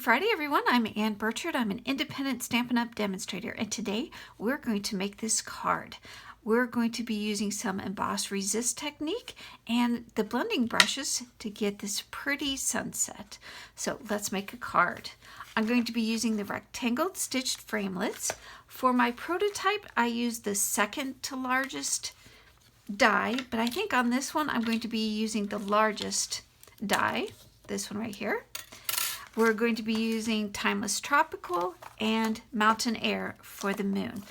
Friday, everyone. I'm Ann Birchard. I'm an independent Stampin' Up! Demonstrator, and today we're going to make this card. We're going to be using some emboss resist technique and the blending brushes to get this pretty sunset. So let's make a card. I'm going to be using the rectangled stitched framelits. For my prototype, I used the second to largest die, but I think on this one I'm going to be using the largest die, this one right here. We're going to be using Timeless Tropical and Mountain Air for the moon.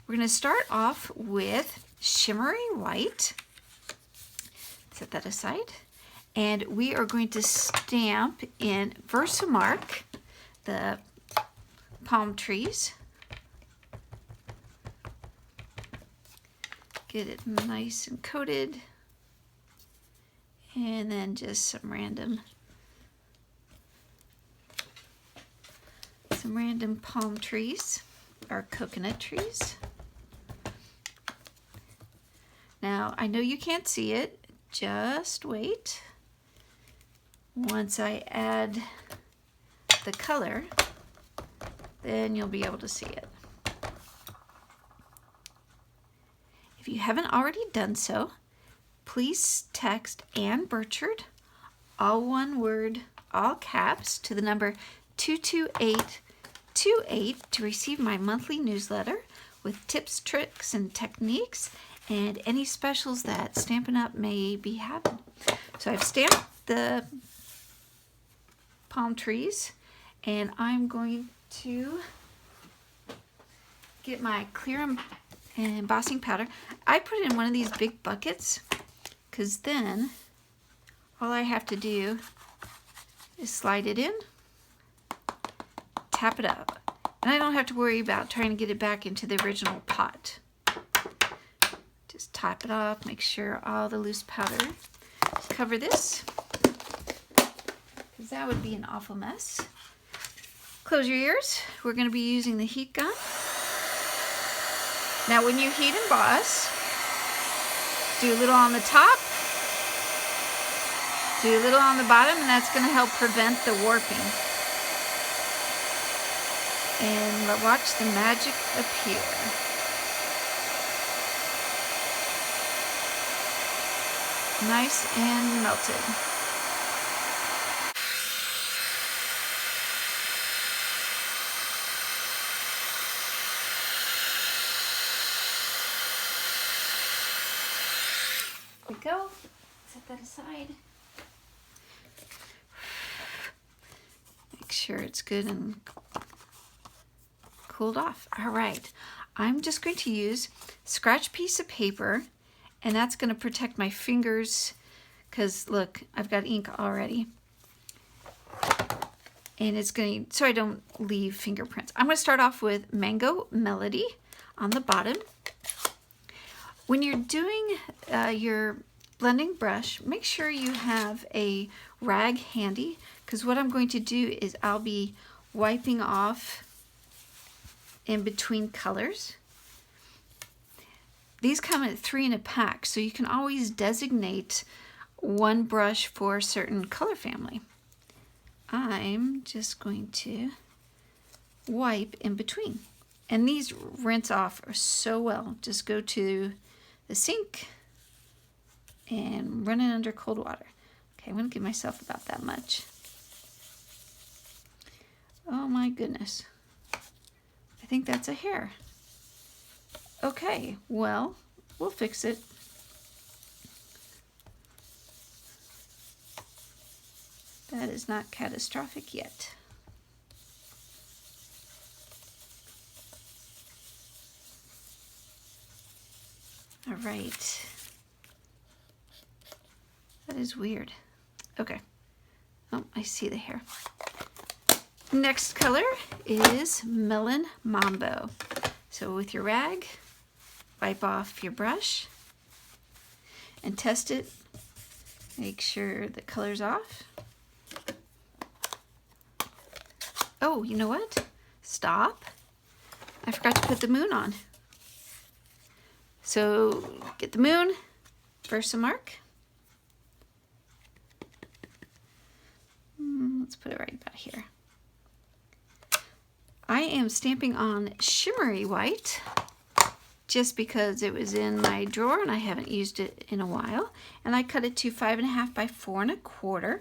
We're going to start off with Shimmery White. Set that aside. And we are going to stamp in Versamark the palm trees. Get it nice and coated. And then just some random palm trees or coconut trees. Now, I know you can't see it, just wait. Once I add the color, then you'll be able to see it. If you haven't already done so, please text Ann Birchard, all one word, all caps, to the number 22828 to receive my monthly newsletter with tips, tricks, and techniques, and any specials that Stampin' Up! May be having. So I've stamped the palm trees, and I'm going to get my clear embossing powder. I put it in one of these big buckets, because then all I have to do is slide it in, tap it up, and I don't have to worry about trying to get it back into the original pot. Just tap it off, make sure all the loose powder. Cover this, because that would be an awful mess. Close your ears. We're going to be using the heat gun. Now when you heat emboss, do a little on the top, do a little on the bottom, and that's going to help prevent the warping. And watch the magic appear. Nice and melted. There we go. Set that aside. Make sure it's good and cooled off. All right, I'm just going to use scratch piece of paper, and that's going to protect my fingers, because look, I've got ink already, and it's going to, so I don't leave fingerprints. I'm going to start off with Mango Melody on the bottom. When you're doing your blending brush, make sure you have a rag handy, because what I'm going to do is I'll be wiping off in between colors. These come at 3 in a pack, so you can always designate one brush for a certain color family. I'm just going to wipe in between. And these rinse off so well. Just go to the sink and run it under cold water. Okay, I'm going to give myself about that much. Oh my goodness. I think that's a hair. Okay, well, we'll fix it. That is not catastrophic yet. All right. That is weird. Okay. Oh, I see the hair. Next color is Melon Mambo. So with your rag, wipe off your brush and test it. Make sure the color's off. Oh, you know what? Stop. I forgot to put the moon on. So get the moon, Versamark. Let's put it right about here. I am stamping on shimmery white just because it was in my drawer and I haven't used it in a while. And I cut it to 5.5 by 4 1/4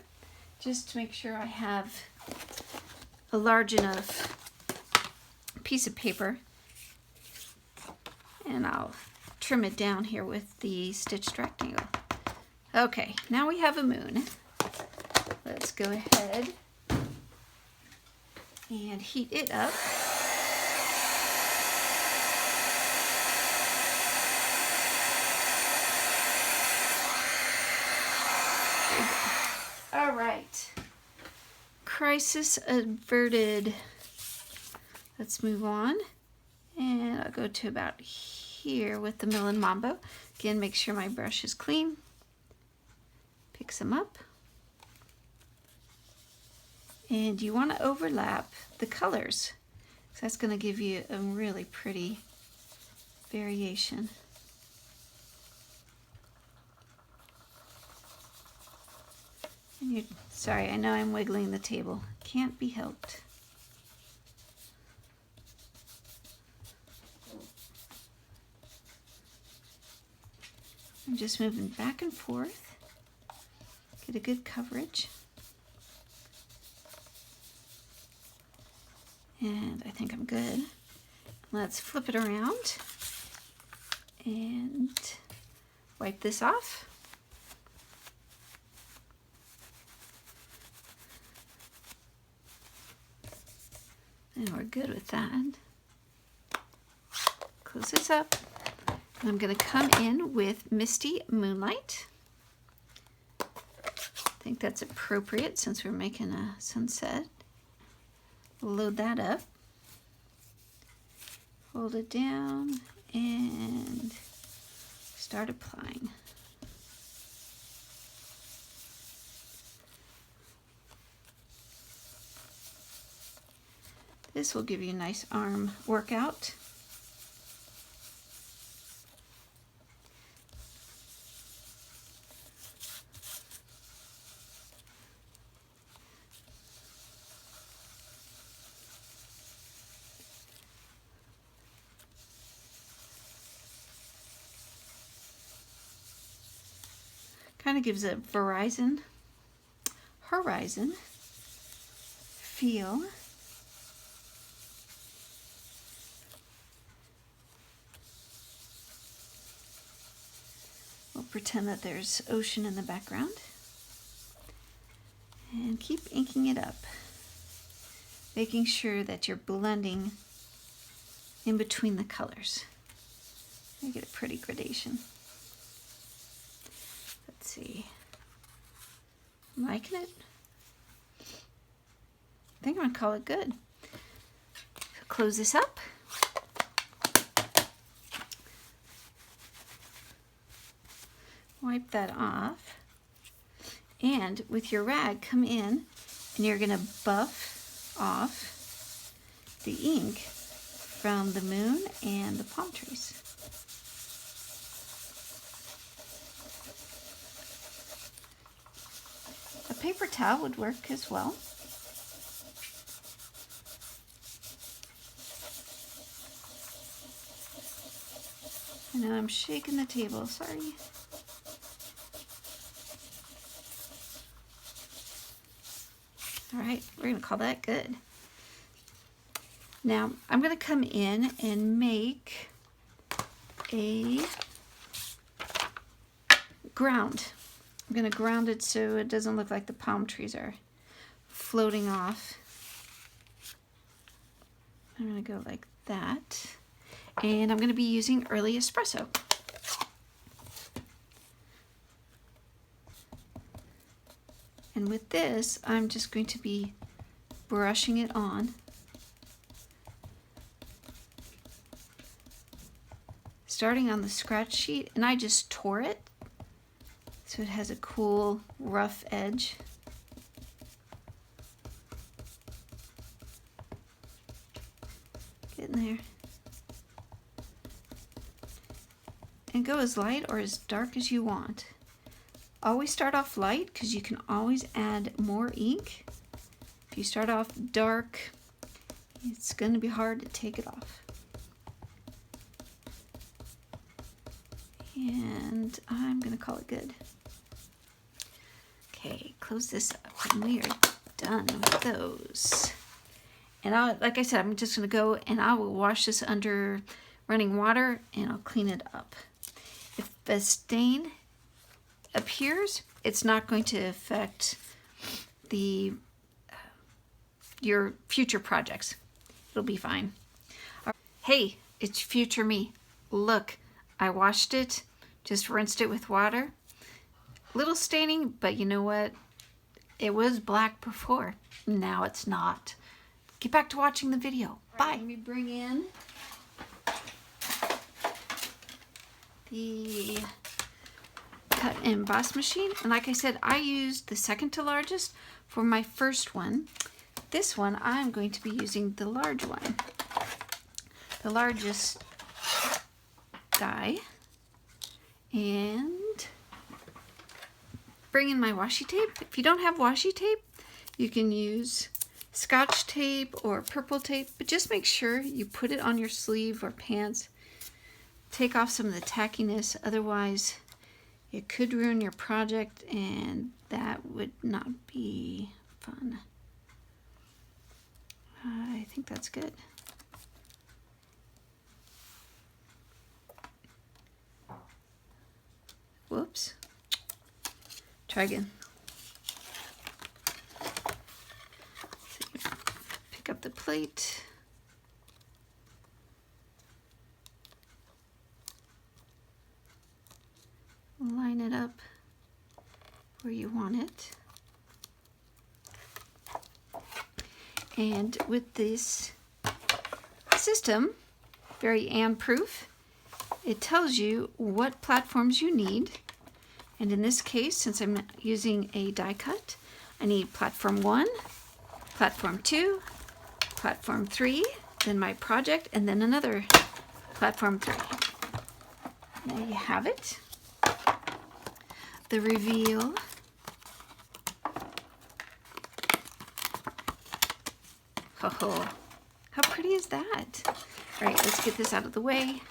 just to make sure I have a large enough piece of paper. And I'll trim it down here with the stitched rectangle. Okay, now we have a moon. Let's go ahead and heat it up. All right, crisis averted. Let's move on, and I'll go to about here with the Mill and Mambo. Again, make sure my brush is clean. Pick some up. And you want to overlap the colors, because that's going to give you a really pretty variation. And you're, sorry, I know I'm wiggling the table. Can't be helped. I'm just moving back and forth. Get a good coverage. And I think I'm good. Let's flip it around and wipe this off. And we're good with that. Close this up. And I'm going to come in with Misty Moonlight. I think that's appropriate since we're making a sunset. Load that up. Hold it down and start applying. This will give you a nice arm workout. Kind of gives a horizon feel. We'll pretend that there's ocean in the background. And keep inking it up, making sure that you're blending in between the colors. You get a pretty gradation. Let's see. I'm liking it. I think I'm gonna call it good. So close this up. Wipe that off. And with your rag, come in and you're gonna buff off the ink from the moon and the palm trees. A paper towel would work as well. I know I'm shaking the table, sorry. All right, we're gonna call that good. Now, I'm gonna come in and make a ground. I'm gonna ground it so it doesn't look like the palm trees are floating off. I'm gonna go like that. And I'm gonna be using Early Espresso. And with this, I'm just going to be brushing it on. Starting on the scratch sheet, and I just tore it so it has a cool, rough edge. Get in there. And go as light or as dark as you want. Always start off light because you can always add more ink If you start off dark, it's going to be hard to take it off. And I'm going to call it good. Okay, close this up and we are done with those. And like I said, I'm just going to go and I will wash this under running water and I'll clean it up. If the stain appears, it's not going to affect your future projects. It'll be fine. Hey, it's future me. Look, I washed it, just rinsed it with water. Little staining, but you know what? It was black before. Now it's not. Get back to watching the video. Bye. Let me bring in the Cut Emboss machine. And like I said, I used the second to largest for my first one. This one, I'm going to be using the large one. The largest die. And bring in my washi tape. If you don't have washi tape, you can use Scotch tape or purple tape, but just make sure you put it on your sleeve or pants. Take off some of the tackiness, otherwise it could ruin your project and that would not be fun. I think that's good. Whoops. Try again. So pick up the plate. Line it up where you want it. And with this system, very ANN-proof, it tells you what platforms you need. And in this case, since I'm using a die cut, I need platform 1, platform 2, platform 3, then my project, and then another platform 3. There you have it. The reveal. Oh, how pretty is that? All right, let's get this out of the way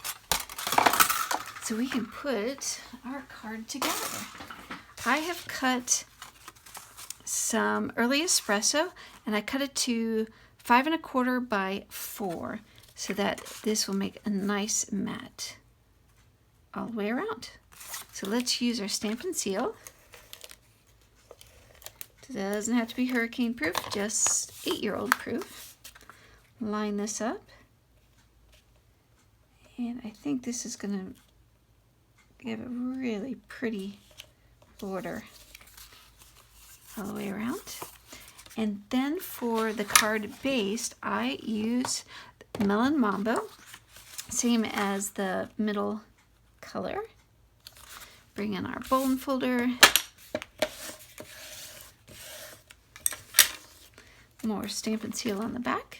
so we can put our card together. I have cut some early espresso and I cut it to 5 1/4 by 4 so that this will make a nice mat all the way around. So let's use our Stampin' Seal. It doesn't have to be hurricane proof, just 8-year-old proof. Line this up. And I think this is going to give a really pretty border all the way around. And then for the card base, I use Melon Mambo, same as the middle color. Bring in our bone folder. More Stampin' Seal on the back.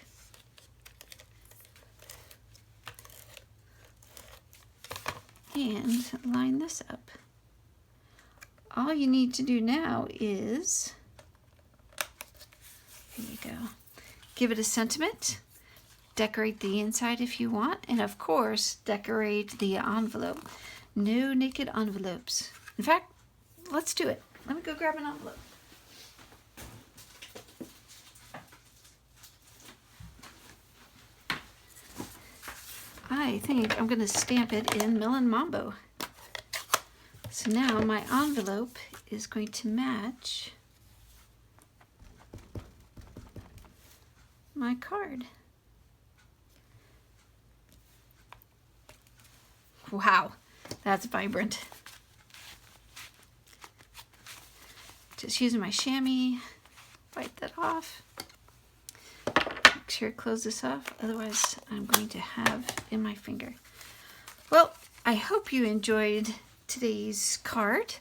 And line this up. All you need to do now is, here you go, give it a sentiment, decorate the inside if you want, and of course, decorate the envelope. No naked envelopes. In fact, let's do it. Let me go grab an envelope. I think I'm going to stamp it in Melon Mambo. So now my envelope is going to match my card. Wow, that's vibrant. Just using my chamois, wipe that off. Make sure to close this off, otherwise I'm going to have in my finger. Well, I hope you enjoyed today's card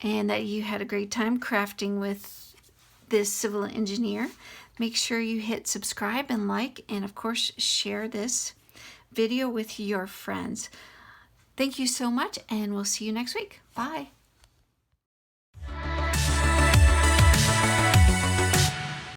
and that you had a great time crafting with this civil engineer. Make sure you hit subscribe and like, and of course share this video with your friends. Thank you so much, and we'll see you next week. Bye.